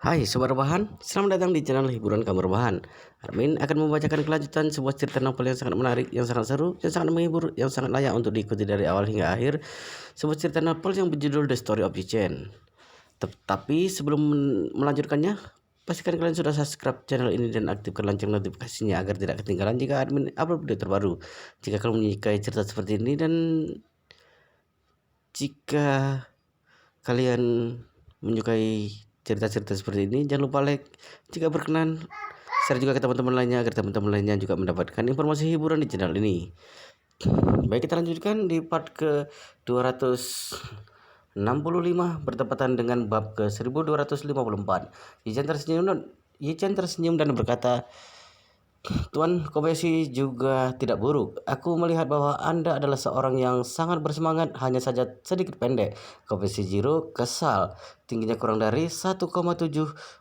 Hai Sobat Rebahan, selamat datang di channel hiburan kamu rebahan. Armin akan membacakan kelanjutan sebuah cerita novel yang sangat menarik, yang sangat seru, yang sangat menghibur, yang sangat layak untuk diikuti dari awal hingga akhir. Sebuah cerita novel yang berjudul The Story of Yi-Chen. Tapi sebelum melanjutkannya, pastikan kalian sudah subscribe channel ini dan aktifkan lonceng notifikasinya agar tidak ketinggalan jika admin upload video terbaru. Jika kalian menyukai cerita seperti ini dan jika kalian menyukai cerita-cerita seperti ini, jangan lupa like. Jika berkenan, share juga ke teman-teman lainnya agar teman-teman lainnya juga mendapatkan informasi hiburan di channel ini. Baik, kita lanjutkan di part ke 265 bertepatan dengan bab ke 1254. Yi-Chen tersenyum dan berkata, Tuan Kobayashi juga tidak buruk. Aku melihat bahwa Anda adalah seorang yang sangat bersemangat, hanya saja sedikit pendek. Kobayashi Jiro kesal. Tingginya kurang dari 1,7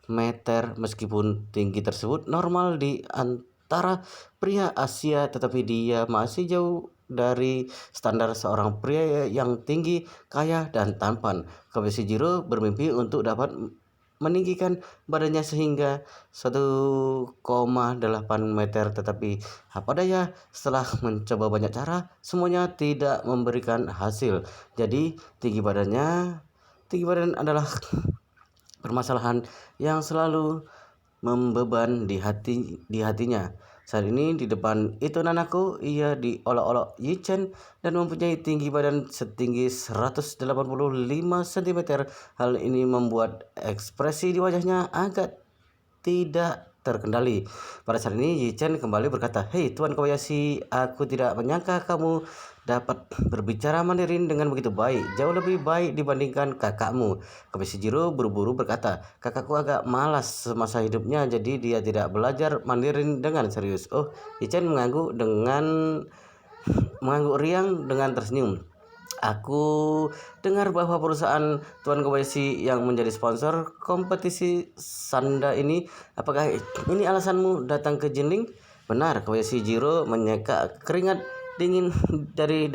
meter, meskipun tinggi tersebut normal di antara pria Asia, tetapi dia masih jauh dari standar seorang pria yang tinggi, kaya, dan tampan. Kobayashi Jiro bermimpi untuk dapat meninggikan badannya sehingga 1,8 meter, tetapi apa daya, setelah mencoba banyak cara, semuanya tidak memberikan hasil. Jadi tinggi badan adalah permasalahan yang selalu membeban di hatinya. Saat ini di depan itu Nanako, ia diolok-olok Yi-Chen dan mempunyai tinggi badan setinggi 185 cm. Hal ini membuat ekspresi di wajahnya agak tidak terkendali. Pada saat ini Yi-Chen kembali berkata, "Hei Tuan Kobayashi, aku tidak menyangka kamu dapat berbicara Mandarin dengan begitu baik, jauh lebih baik dibandingkan kakakmu." Kobayashi Jiro buru-buru berkata, "Kakakku agak malas semasa hidupnya, jadi dia tidak belajar Mandarin dengan serius." Oh, Yi-Chen mengangguk riang dengan tersenyum. Aku dengar bahwa perusahaan Tuan Kobayashi yang menjadi sponsor kompetisi Sanda ini. Apakah ini alasanmu datang ke Jinling? Benar, Kobayashi Jiro menyeka keringat dingin dari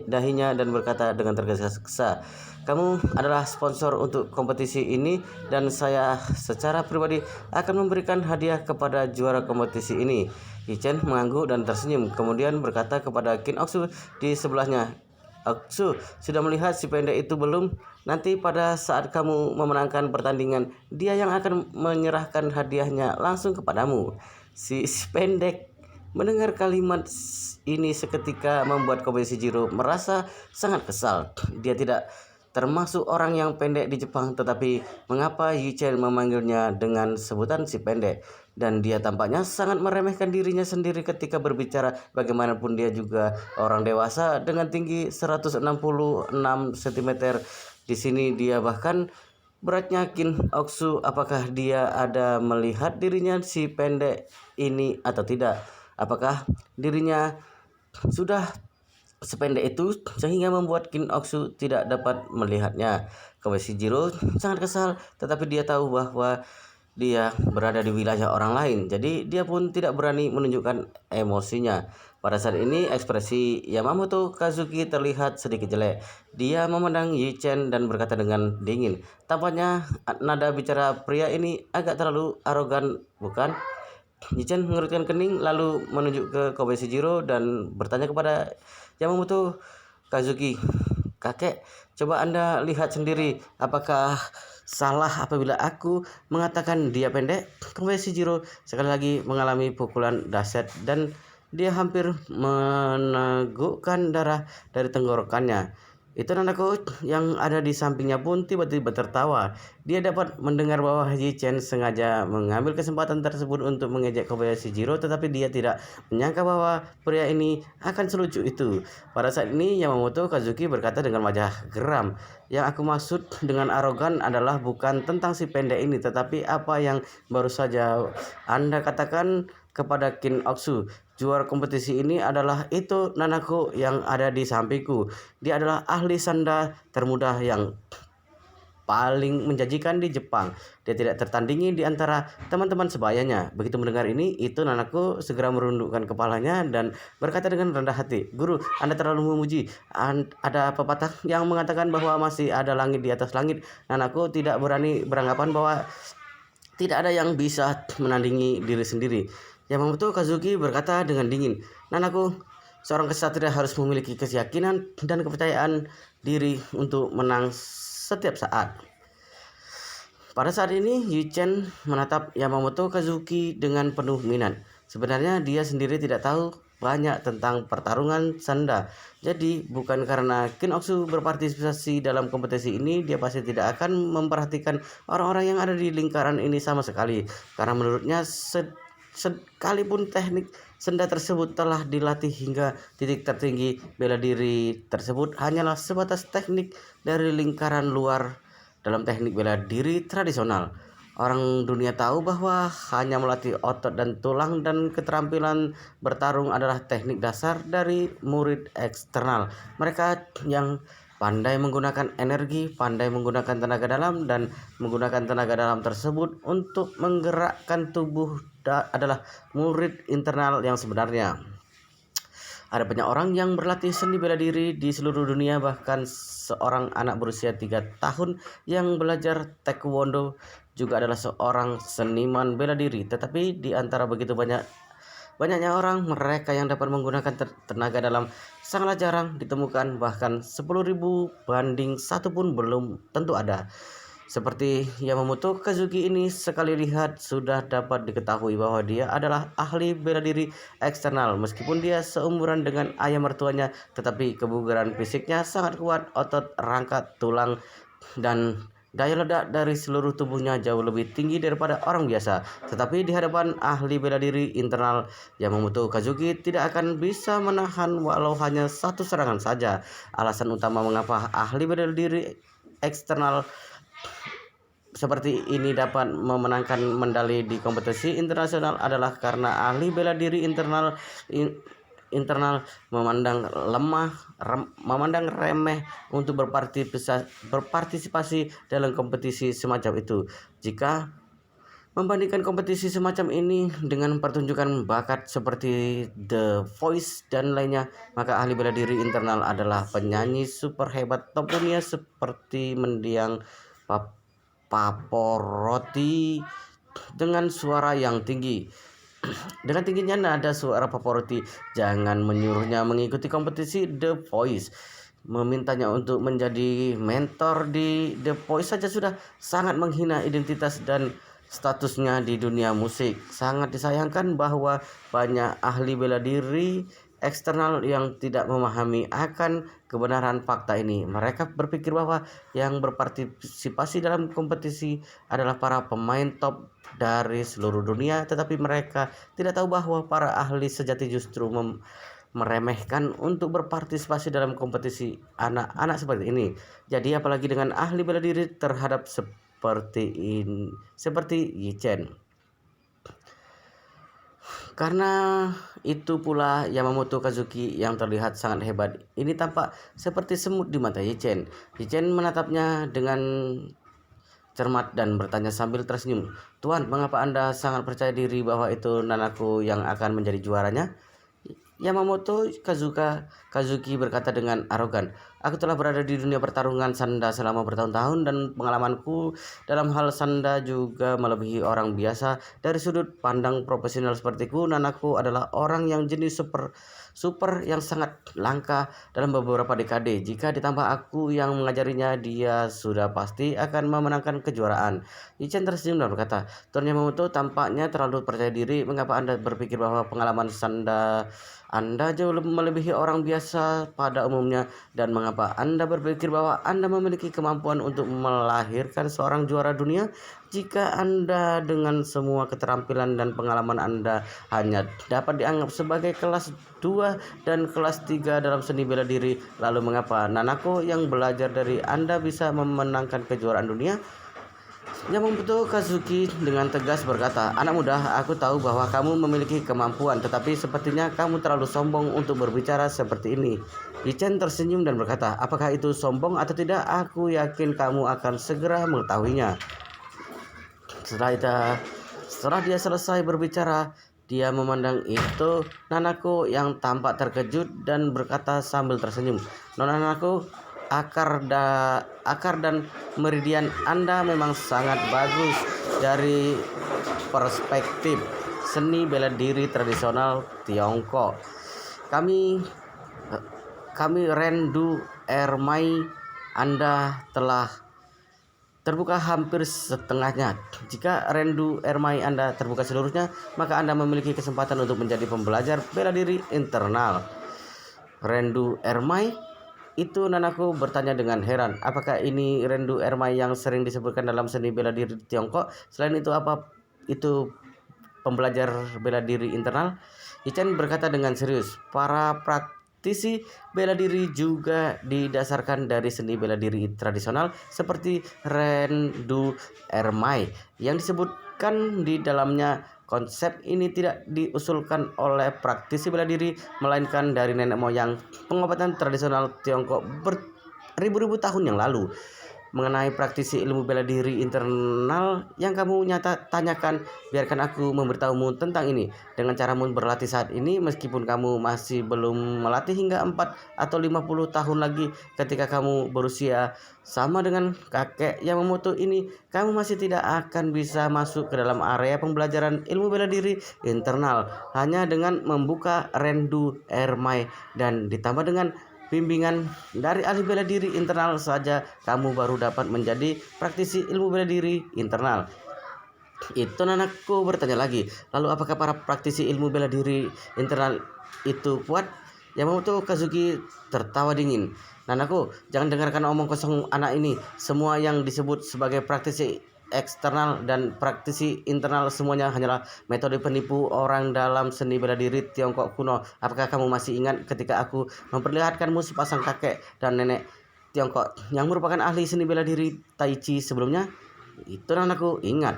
dahinya dan berkata dengan tergesa-gesa, "Kamu adalah sponsor untuk kompetisi ini dan saya secara pribadi akan memberikan hadiah kepada juara kompetisi ini." Yi-Chen mengangguk dan tersenyum, kemudian berkata kepada Qin Oksu di sebelahnya, "Oksu, sudah melihat si pendek itu belum? Nanti pada saat kamu memenangkan pertandingan, dia yang akan menyerahkan hadiahnya langsung kepadamu." Si pendek mendengar kalimat ini seketika membuat Kobayashi Jiro merasa sangat kesal. Dia tidak termasuk orang yang pendek di Jepang, tetapi mengapa Yi-Chen memanggilnya dengan sebutan si pendek? Dan dia tampaknya sangat meremehkan dirinya sendiri ketika berbicara. Bagaimanapun dia juga orang dewasa dengan tinggi 166 cm. Di sini dia bahkan beratnya Qin Oksu. Apakah dia ada melihat dirinya si pendek ini atau tidak? Apakah dirinya sudah sependek itu sehingga membuat Qin Oksu tidak dapat melihatnya? Kobayashi Jiro sangat kesal, tetapi dia tahu bahwa dia berada di wilayah orang lain, jadi dia pun tidak berani menunjukkan emosinya. Pada saat ini ekspresi Yamamoto Kazuki terlihat sedikit jelek. Dia memandang Yi-Chen dan berkata dengan dingin, "Tampaknya nada bicara pria ini agak terlalu arogan, bukan?" Yi-Chen mengerutkan kening lalu menunjuk ke Kobayashi Jiro dan bertanya kepada Yamamoto Kazuki, "Kakek, coba Anda lihat sendiri. Apakah salah apabila aku mengatakan dia pendek?" Kobayashi Jiro sekali lagi mengalami pukulan dahsyat dan dia hampir menegukkan darah dari tenggorokannya. Itu Nanako yang ada di sampingnya pun tiba-tiba tertawa. Dia dapat mendengar bahwa Yi-Chen sengaja mengambil kesempatan tersebut untuk mengejek Kobayashi Jiro, tetapi dia tidak menyangka bahwa pria ini akan selucu itu. Pada saat ini Yamamoto Kazuki berkata dengan wajah geram, "Yang aku maksud dengan arogan adalah bukan tentang si pendek ini, tetapi apa yang baru saja Anda katakan kepada Qin Oksu. Juara kompetisi ini adalah itu Nanako yang ada di sampingku. Dia adalah ahli sanda termuda yang paling menjanjikan di Jepang. Dia tidak tertandingi di antara teman-teman sebayanya." Begitu mendengar ini, itu Nanako segera merundukkan kepalanya dan berkata dengan rendah hati, "Guru, Anda terlalu memuji. Ada pepatah yang mengatakan bahwa masih ada langit di atas langit." Nanako tidak berani beranggapan bahwa Tidak ada yang bisa menandingi diri sendiri. Yamamoto Kazuki berkata dengan dingin, "Nanaku, seorang kesatria harus memiliki keyakinan dan kepercayaan diri untuk menang setiap saat." Pada saat ini, Yu Chen menatap Yamamoto Kazuki dengan penuh minat. Sebenarnya dia sendiri tidak tahu banyak tentang pertarungan sanda. Jadi, bukan karena Kinoksu berpartisipasi dalam kompetisi ini, dia pasti tidak akan memperhatikan orang-orang yang ada di lingkaran ini sama sekali. Karena menurutnya, sekalipun teknik senda tersebut telah dilatih hingga titik tertinggi, bela diri tersebut hanyalah sebatas teknik dari lingkaran luar dalam teknik bela diri tradisional. Orang dunia tahu bahwa hanya melatih otot dan tulang dan keterampilan bertarung adalah teknik dasar dari murid eksternal. Mereka yang pandai menggunakan energi, pandai menggunakan tenaga dalam, dan menggunakan tenaga dalam tersebut untuk menggerakkan tubuh adalah murid internal yang sebenarnya. Ada banyak orang yang berlatih seni bela diri di seluruh dunia, bahkan seorang anak berusia 3 tahun yang belajar taekwondo juga adalah seorang seniman bela diri. Tetapi di antara begitu banyaknya orang, mereka yang dapat menggunakan tenaga dalam sangatlah jarang ditemukan, bahkan 10.000 banding 1 pun belum tentu ada. Seperti Yamamoto Kazuki ini, sekali lihat sudah dapat diketahui bahwa dia adalah ahli bela diri eksternal. Meskipun dia seumuran dengan ayah mertuanya, tetapi kebugaran fisiknya sangat kuat, otot, rangka, tulang, dan daya ledak dari seluruh tubuhnya jauh lebih tinggi daripada orang biasa. Tetapi di hadapan ahli bela diri internal, Yamamoto Kazuki tidak akan bisa menahan walau hanya satu serangan saja. Alasan utama mengapa ahli bela diri eksternal seperti ini dapat memenangkan medali di kompetisi internasional adalah karena ahli bela diri internal memandang remeh untuk berpartisipasi dalam kompetisi semacam itu. Jika membandingkan kompetisi semacam ini dengan pertunjukan bakat seperti The Voice dan lainnya, maka ahli bela diri internal adalah penyanyi super hebat top dunia seperti mendiang Pavarotti dengan suara yang tinggi. Dengan tingginya nada suara Pavarotti, jangan menyuruhnya mengikuti kompetisi The Voice. Memintanya untuk menjadi mentor di The Voice saja sudah sangat menghina identitas dan statusnya di dunia musik. Sangat disayangkan bahwa banyak ahli bela diri eksternal yang tidak memahami akan kebenaran fakta ini. Mereka berpikir bahwa yang berpartisipasi dalam kompetisi adalah para pemain top dari seluruh dunia, tetapi mereka tidak tahu bahwa para ahli sejati justru meremehkan untuk berpartisipasi dalam kompetisi anak-anak seperti ini. Jadi apalagi dengan ahli bela diri terhadap seperti Yi Chen. Karena itu pula Yamamoto Kazuki yang terlihat sangat hebat ini tampak seperti semut di mata Yi Chen. Yi Chen menatapnya dengan cermat dan bertanya sambil tersenyum, "Tuan, mengapa Anda sangat percaya diri bahwa itu Nanaku yang akan menjadi juaranya?" Yamamoto Kazuki berkata dengan arogan, "Aku telah berada di dunia pertarungan sanda selama bertahun-tahun dan pengalamanku dalam hal sanda juga melebihi orang biasa. Dari sudut pandang profesional sepertiku, Nanaku adalah orang yang jenis super yang sangat langka dalam beberapa dekade. Jika ditambah aku yang mengajarinya, dia sudah pasti akan memenangkan kejuaraan." Ichen tersenyum dan berkata, "Tuan Yamamoto tampaknya terlalu percaya diri. Mengapa Anda berpikir bahwa pengalaman sanda Anda jauh melebihi orang biasa pada umumnya, dan mengapa Anda berpikir bahwa Anda memiliki kemampuan untuk melahirkan seorang juara dunia? Jika Anda dengan semua keterampilan dan pengalaman Anda hanya dapat dianggap sebagai kelas 2 dan kelas 3 dalam seni bela diri, lalu mengapa Nanako yang belajar dari Anda bisa memenangkan kejuaraan dunia?" Yamamoto Kazuki dengan tegas berkata, "Anak muda, aku tahu bahwa kamu memiliki kemampuan, tetapi sepertinya kamu terlalu sombong untuk berbicara seperti ini." Ichen tersenyum dan berkata, "Apakah itu sombong atau tidak? Aku yakin kamu akan segera mengetahuinya." Setelah dia selesai berbicara, dia memandang Nanako yang tampak terkejut dan berkata sambil tersenyum, "Nona Nanako, akar dan meridian Anda memang sangat bagus dari perspektif seni bela diri tradisional Tiongkok. Kami Rendu Ermai Anda telah terbuka hampir setengahnya. Jika Rendu Ermai Anda terbuka seluruhnya, maka Anda memiliki kesempatan untuk menjadi pembelajar bela diri internal. Rendu Ermai? Itu nanaku bertanya dengan heran. Apakah ini Rendu Ermai yang sering disebutkan dalam seni bela diri Tiongkok? Selain itu, apa itu pembelajar bela diri internal? Yichen berkata dengan serius, para praktisi bela diri juga didasarkan dari seni bela diri tradisional seperti Rendu Ermai yang disebutkan di dalamnya. Konsep ini tidak diusulkan oleh praktisi bela diri, melainkan dari nenek moyang pengobatan tradisional Tiongkok beribu-ribu tahun yang lalu. Mengenai praktisi ilmu bela diri internal yang kamu tanyakan, biarkan aku memberitahumu tentang ini. Dengan caramu berlatih saat ini, meskipun kamu masih belum melatih hingga 4 atau 50 tahun lagi ketika kamu berusia sama dengan kakek Yamamoto ini, kamu masih tidak akan bisa masuk ke dalam area pembelajaran ilmu bela diri internal hanya dengan membuka Rendu Ermai dan ditambah dengan bimbingan dari ahli bela diri internal saja, kamu baru dapat menjadi praktisi ilmu bela diri internal. Itu anakku bertanya lagi, lalu apakah para praktisi ilmu bela diri internal itu kuat? Yamamoto Kazuki tertawa dingin. Nanaku, jangan dengarkan omong kosong anak ini. Semua yang disebut sebagai praktisi eksternal dan praktisi internal semuanya hanyalah metode penipu orang dalam seni bela diri Tiongkok kuno. Apakah kamu masih ingat ketika aku memperlihatkanmu sepasang kakek dan nenek Tiongkok yang merupakan ahli seni bela diri Tai Chi sebelumnya? Itu anakku ingat.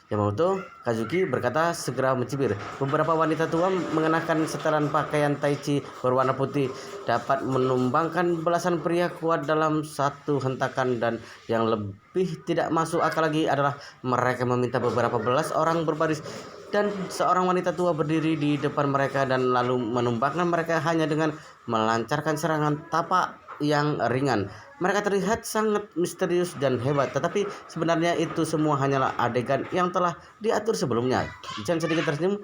Yamamoto Kazuki berkata segera mencibir. Beberapa wanita tua mengenakan setelan pakaian Tai Chi berwarna putih dapat menumbangkan belasan pria kuat dalam satu hentakan, dan yang lebih tidak masuk akal lagi adalah mereka meminta beberapa belas orang berbaris dan seorang wanita tua berdiri di depan mereka dan lalu menumbangkan mereka hanya dengan melancarkan serangan tapak yang ringan. Mereka terlihat sangat misterius dan hebat, tetapi sebenarnya itu semua hanyalah adegan yang telah diatur sebelumnya. Jangan sedikit tersenyum.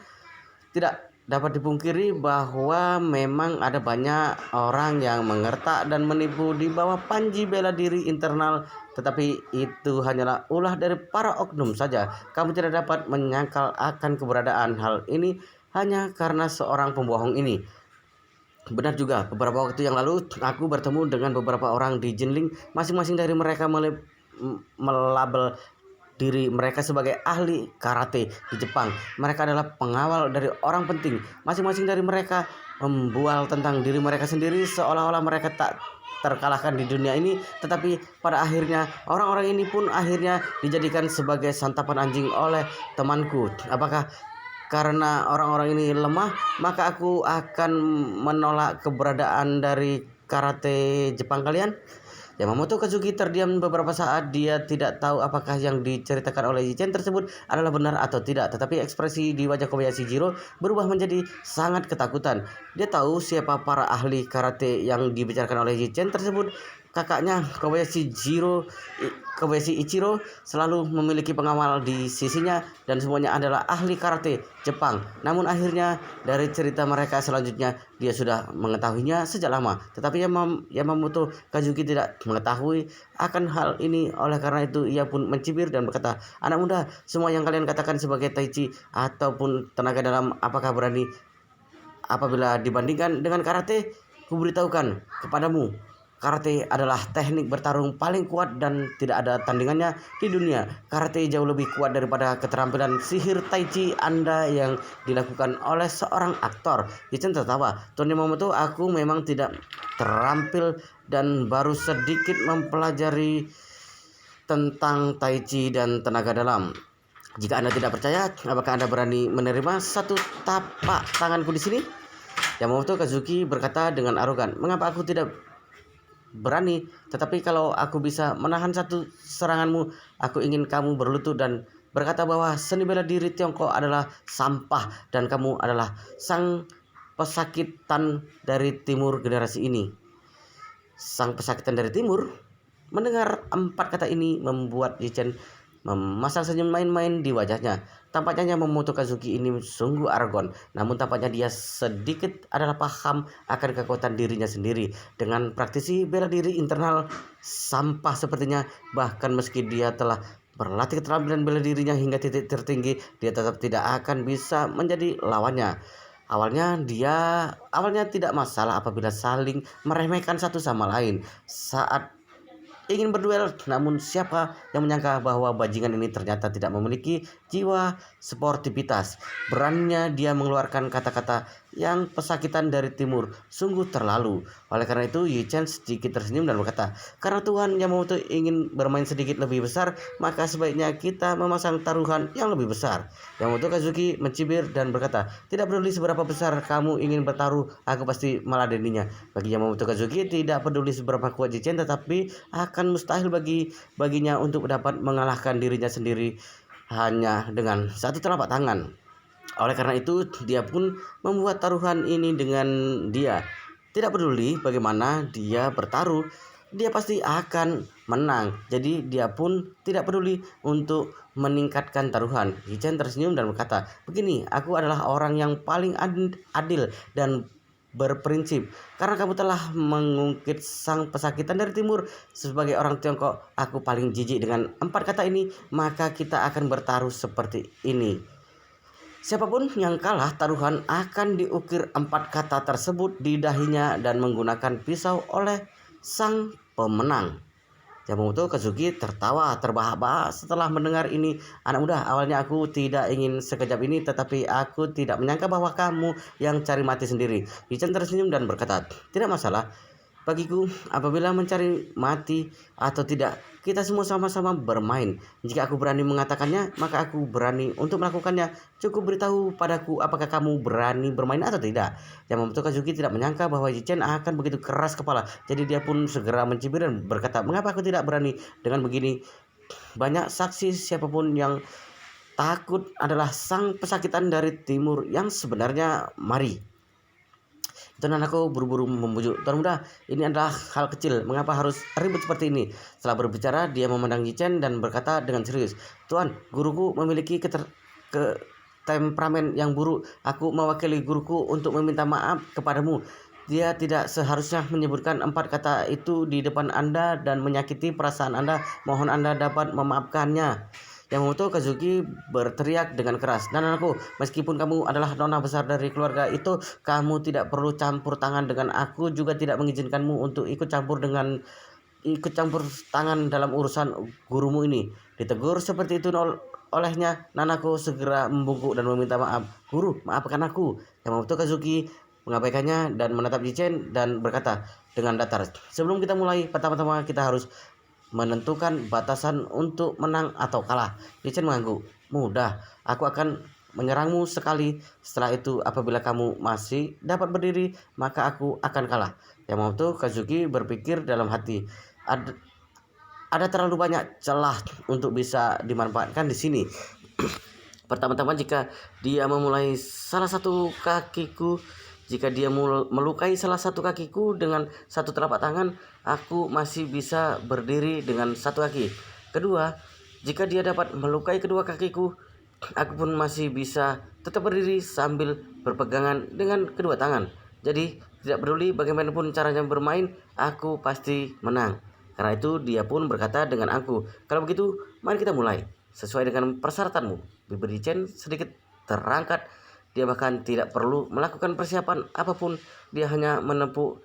Tidak dapat dipungkiri bahwa memang ada banyak orang yang mengertak dan menipu di bawah panji bela diri internal, tetapi itu hanyalah ulah dari para oknum saja. Kamu tidak dapat menyangkal akan keberadaan hal ini hanya karena seorang pembohong ini. Benar juga, beberapa waktu yang lalu aku bertemu dengan beberapa orang di Jinling. Masing-masing dari mereka melabel diri mereka sebagai ahli karate di Jepang. Mereka adalah pengawal dari orang penting. Masing-masing dari mereka membual tentang diri mereka sendiri seolah-olah mereka tak terkalahkan di dunia ini, tetapi pada akhirnya orang-orang ini pun akhirnya dijadikan sebagai santapan anjing oleh temanku. Apakah karena orang-orang ini lemah, maka aku akan menolak keberadaan dari karate Jepang kalian? Yamamoto Kazuki terdiam beberapa saat. Dia tidak tahu apakah yang diceritakan oleh Yichen tersebut adalah benar atau tidak, tetapi ekspresi di wajah Kobayashi Jiro berubah menjadi sangat ketakutan. Dia tahu siapa para ahli karate yang dibicarakan oleh Yichen tersebut. Kakaknya Kobayashi Ichiro selalu memiliki pengawal di sisinya dan semuanya adalah ahli karate Jepang. Namun akhirnya dari cerita mereka selanjutnya dia sudah mengetahuinya sejak lama. Tetapi Yamamoto Kazuki tidak mengetahui akan hal ini. Oleh karena itu ia pun mencibir dan berkata, anak muda, semua yang kalian katakan sebagai Tai Chi ataupun tenaga dalam, apakah berani apabila dibandingkan dengan karate? Kuberitahukan kepadamu, karate adalah teknik bertarung paling kuat dan tidak ada tandingannya di dunia. Karate jauh lebih kuat daripada keterampilan sihir Tai Chi Anda yang dilakukan oleh seorang aktor. Yichen tertawa. Tuan Yamamoto, aku memang tidak terampil dan baru sedikit mempelajari tentang Tai Chi dan tenaga dalam. Jika Anda tidak percaya, apakah Anda berani menerima satu tapak tanganku di sini? Yamamoto Kazuki berkata dengan arogan. Mengapa aku tidak berani? Tetapi kalau aku bisa menahan satu seranganmu, aku ingin kamu berlutut dan berkata bahwa seni bela diri Tiongkok adalah sampah dan kamu adalah sang pesakitan dari timur generasi ini. Sang pesakitan dari timur mendengar 4 kata ini membuat Yichen memasang senyum main-main di wajahnya. Tampaknya Yamamoto Kazuki ini sungguh argon, namun tampaknya dia sedikit adalah paham akan kekuatan dirinya sendiri. Dengan praktisi bela diri internal sampah sepertinya, bahkan meski dia telah berlatih keterampilan bela dirinya hingga titik tertinggi, dia tetap tidak akan bisa menjadi lawannya. Awalnya tidak masalah apabila saling meremehkan satu sama lain saat ingin berduel, namun siapa yang menyangka bahwa bajingan ini ternyata tidak memiliki jiwa sportivitas. Beraninya dia mengeluarkan kata-kata yang pesakitan dari timur sungguh terlalu. Oleh karena itu Yichen sedikit tersenyum dan berkata, karena Tuhan Yamamoto ingin bermain sedikit lebih besar, maka sebaiknya kita memasang taruhan yang lebih besar. Yamamoto Kazuki mencibir dan berkata, tidak peduli seberapa besar kamu ingin bertaruh, aku pasti meladeninya. Bagi Yamamoto Kazuki tidak peduli seberapa kuat Yichen, tetapi akan mustahil baginya untuk dapat mengalahkan dirinya sendiri hanya dengan satu telapak tangan. Oleh karena itu dia pun membuat taruhan ini dengan dia. Tidak peduli bagaimana dia bertaruh, dia pasti akan menang. Jadi dia pun tidak peduli untuk meningkatkan taruhan. Yichen tersenyum dan berkata, begini, aku adalah orang yang paling adil dan berprinsip. Karena kamu telah mengungkit sang pesakitan dari timur. Sebagai orang Tiongkok, aku paling jijik dengan 4 kata ini. Maka kita akan bertaruh seperti ini. Siapapun yang kalah taruhan akan diukir 4 kata tersebut di dahinya dan menggunakan pisau oleh sang pemenang. Yamamoto Kazuki tertawa terbahak-bahak setelah mendengar ini. Anak muda, awalnya aku tidak ingin sekejap ini, tetapi aku tidak menyangka bahwa kamu yang cari mati sendiri. Yichen tersenyum dan berkata, tidak masalah bagiku apabila mencari mati atau tidak. Kita semua sama-sama bermain. Jika aku berani mengatakannya, maka aku berani untuk melakukannya. Cukup beritahu padaku apakah kamu berani bermain atau tidak. Yamamoto Kazuki tidak menyangka bahwa Yichen akan begitu keras kepala. Jadi dia pun segera mencibir dan berkata, mengapa aku tidak berani? Dengan begini, banyak saksi siapapun yang takut adalah sang pesakitan dari timur yang sebenarnya. Mari. Tuan aku buru-buru membujuk, Tuan muda, ini adalah hal kecil, mengapa harus ribut seperti ini? Setelah berbicara, dia memandang Yichen dan berkata dengan serius, Tuan, guruku memiliki temperamen yang buruk. Aku mewakili guruku untuk meminta maaf kepadamu. Dia tidak seharusnya menyebutkan 4 kata itu di depan Anda dan menyakiti perasaan Anda. Mohon Anda dapat memaafkannya. Yamamoto Kazuki berteriak dengan keras, Nananku, meskipun kamu adalah nona besar dari keluarga itu, kamu tidak perlu campur tangan dengan aku, juga tidak mengizinkanmu untuk ikut campur tangan dalam urusan gurumu ini. Ditegur seperti itu olehnya, Nanako segera membungkuk dan meminta maaf. Guru, maafkan aku. Yamamoto Kazuki mengabaikannya dan menatap Yichen dan berkata dengan datar, sebelum kita mulai, pertama-tama kita harus menentukan batasan untuk menang atau kalah. Yichen mengangguk. Mudah, aku akan menyerangmu sekali. Setelah itu apabila kamu masih dapat berdiri, maka aku akan kalah. Yamamoto Kazuki berpikir dalam hati, ada terlalu banyak celah untuk bisa dimanfaatkan di sini. Pertama-tama jika dia melukai salah satu kakiku dengan satu telapak tangan, aku masih bisa berdiri dengan satu kaki. Kedua, jika dia dapat melukai kedua kakiku, aku pun masih bisa tetap berdiri sambil berpegangan dengan kedua tangan. Jadi, tidak peduli bagaimanapun caranya bermain, aku pasti menang. Karena itu dia pun berkata dengan aku, kalau begitu, mari kita mulai. Sesuai dengan persyaratanmu. Bibir Yichen sedikit terangkat. Dia bahkan tidak perlu melakukan persiapan apapun. Dia hanya menepuk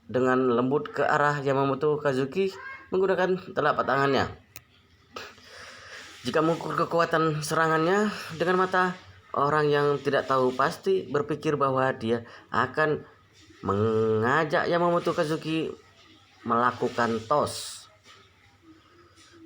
dengan lembut ke arah Yamamoto Kazuki menggunakan telapak tangannya. Jika mengukur kekuatan serangannya dengan mata, orang yang tidak tahu pasti berpikir bahwa dia akan mengajak Yamamoto Kazuki melakukan tos.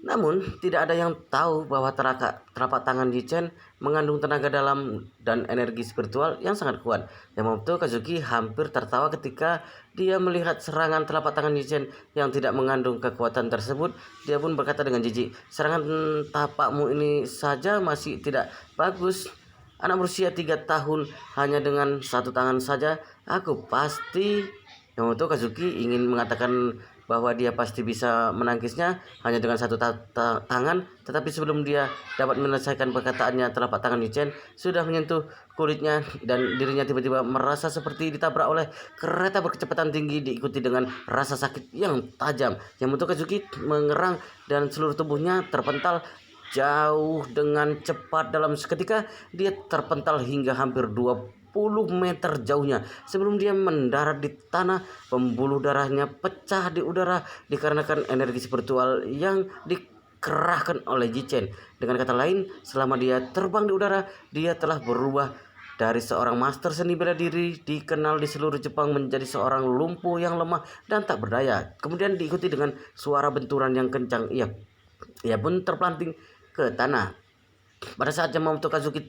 Namun, tidak ada yang tahu bahwa telapak tangan Yichen mengandung tenaga dalam dan energi spiritual yang sangat kuat. Yamamoto Kazuki hampir tertawa ketika dia melihat serangan telapak tangan Yichen yang tidak mengandung kekuatan tersebut. Dia pun berkata dengan jijik, serangan tapakmu ini saja masih tidak bagus. Anak berusia 3 tahun hanya dengan satu tangan saja, aku pasti... Yamamoto Kazuki ingin mengatakan bahwa dia pasti bisa menangkisnya hanya dengan satu tangan, tetapi sebelum dia dapat menyelesaikan perkataannya, telapak tangan Chen sudah menyentuh kulitnya dan dirinya tiba-tiba merasa seperti ditabrak oleh kereta berkecepatan tinggi, diikuti dengan rasa sakit yang tajam. Yamamoto Kazuki mengerang dan seluruh tubuhnya terpental jauh dengan cepat. Dalam seketika dia terpental hingga hampir 20 meter jauhnya. Sebelum dia mendarat di tanah, pembuluh darahnya pecah di udara dikarenakan energi spiritual yang dikerahkan oleh Jichen. Dengan kata lain, selama dia terbang di udara, dia telah berubah dari seorang master seni bela diri dikenal di seluruh Jepang menjadi seorang lumpuh yang lemah dan tak berdaya. Kemudian diikuti dengan suara benturan yang kencang. Ia pun terpelanting ke tanah. Pada saat Yamamoto Kazuki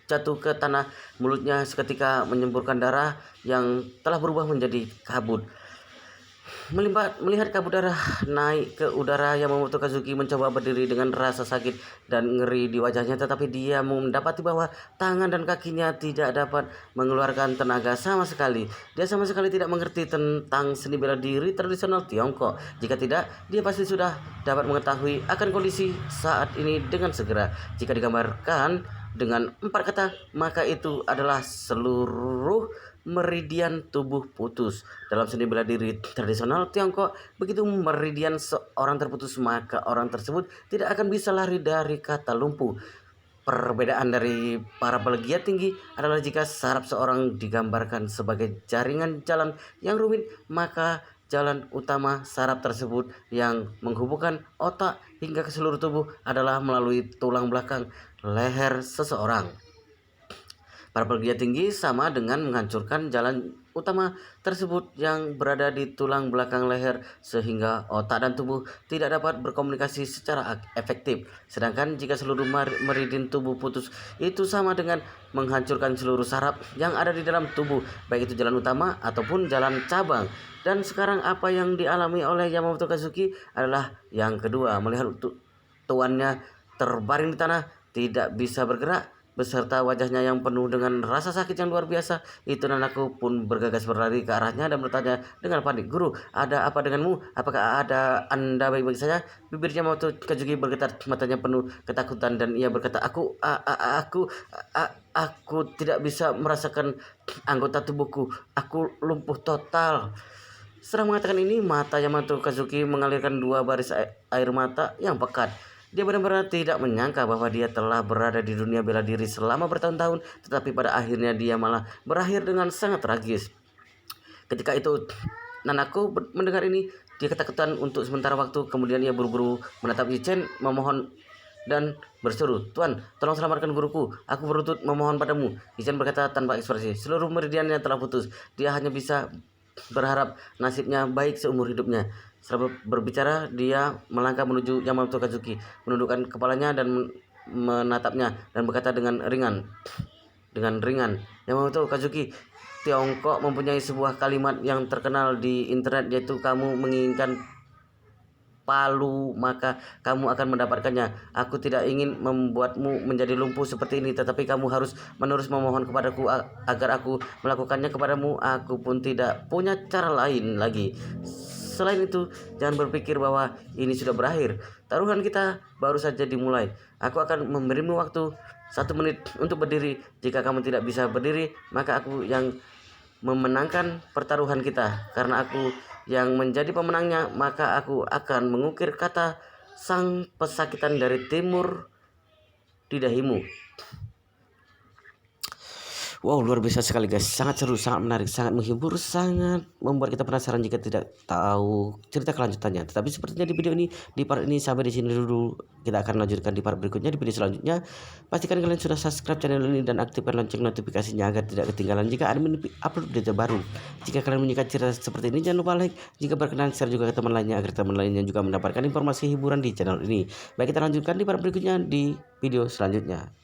jatuh ke tanah, mulutnya seketika menyemburkan darah yang telah berubah menjadi kabut. Melihat kabut darah naik ke udara, Yamamoto Kazuki mencoba berdiri dengan rasa sakit dan ngeri di wajahnya, tetapi dia mendapati bahwa tangan dan kakinya tidak dapat mengeluarkan tenaga sama sekali. Dia sama sekali tidak mengerti tentang seni bela diri tradisional Tiongkok. Jika tidak, dia pasti sudah dapat mengetahui akan kondisi saat ini dengan segera. Jika digambarkan dengan 4 kata, maka itu adalah seluruh meridian tubuh putus. Dalam seni bela diri tradisional Tiongkok, begitu meridian seorang terputus, maka orang tersebut tidak akan bisa lari dari kata lumpuh. Perbedaan dari para pelegiat tinggi adalah jika saraf seorang digambarkan sebagai jaringan jalan yang rumit, maka jalan utama saraf tersebut yang menghubungkan otak hingga ke seluruh tubuh adalah melalui tulang belakang leher seseorang. Para pelegiat tinggi sama dengan menghancurkan jalan utama tersebut yang berada di tulang belakang leher sehingga otak dan tubuh tidak dapat berkomunikasi secara efektif. Sedangkan jika seluruh meridian tubuh putus, itu sama dengan menghancurkan seluruh saraf yang ada di dalam tubuh, baik itu jalan utama ataupun jalan cabang. Dan sekarang apa yang dialami oleh Yamamoto Kazuki adalah yang kedua. Melihat tuannya terbaring di tanah, tidak bisa bergerak, beserta wajahnya yang penuh dengan rasa sakit yang luar biasa, itu Nanaku pun bergegas berlari ke arahnya dan bertanya dengan panik, "Guru, ada apa denganmu? Apakah Anda baik-baik saja?" Bibirnya Yamamoto Kazuki bergetar, matanya penuh ketakutan dan ia berkata, Aku tidak bisa merasakan anggota tubuhku. Aku lumpuh total." Setelah mengatakan ini, mata Yamamoto Kazuki mengalirkan 2 baris air mata yang pekat. Dia benar-benar tidak menyangka bahwa dia telah berada di dunia bela diri selama bertahun-tahun, tetapi pada akhirnya dia malah berakhir dengan sangat tragis. Ketika itu Nanaku mendengar ini, dia ketakutan untuk sementara waktu, kemudian ia buru-buru menatap Chen, memohon dan berseru, "Tuan, tolong selamatkan guruku, aku berlutut memohon padamu." Chen berkata tanpa ekspresi, seluruh meridiannya telah putus, dia hanya bisa berharap nasibnya baik seumur hidupnya. Setelah berbicara, dia melangkah menuju Yamamoto Kazuki, menundukkan kepalanya dan menatapnya dan berkata dengan ringan, "Yamamoto Kazuki, Tiongkok mempunyai sebuah kalimat yang terkenal di internet, yaitu kamu menginginkan palu maka kamu akan mendapatkannya. Aku tidak ingin membuatmu menjadi lumpuh seperti ini, tetapi kamu harus menerus memohon kepadaku agar aku melakukannya kepadamu. Aku pun tidak punya cara lain lagi. Selain itu, jangan berpikir bahwa ini sudah berakhir. Taruhan kita baru saja dimulai. Aku akan memberimu waktu 1 menit untuk berdiri. Jika kamu tidak bisa berdiri, maka aku yang memenangkan pertaruhan kita. Karena aku yang menjadi pemenangnya, maka aku akan mengukir kata sang pesakitan dari timur di dahimu." Wow, luar biasa sekali guys, sangat seru, sangat menarik, sangat menghibur, sangat membuat kita penasaran jika tidak tahu cerita kelanjutannya. Tetapi sepertinya di video ini, di part ini sampai di sini dulu. Kita akan lanjutkan di part berikutnya, di video selanjutnya. Pastikan kalian sudah subscribe channel ini dan aktifkan lonceng notifikasinya agar tidak ketinggalan jika admin upload video terbaru. Jika kalian menyukai cerita seperti ini, jangan lupa like. Jika berkenan, share juga ke teman lainnya agar teman lainnya juga mendapatkan informasi hiburan di channel ini. Baik, kita lanjutkan di part berikutnya di video selanjutnya.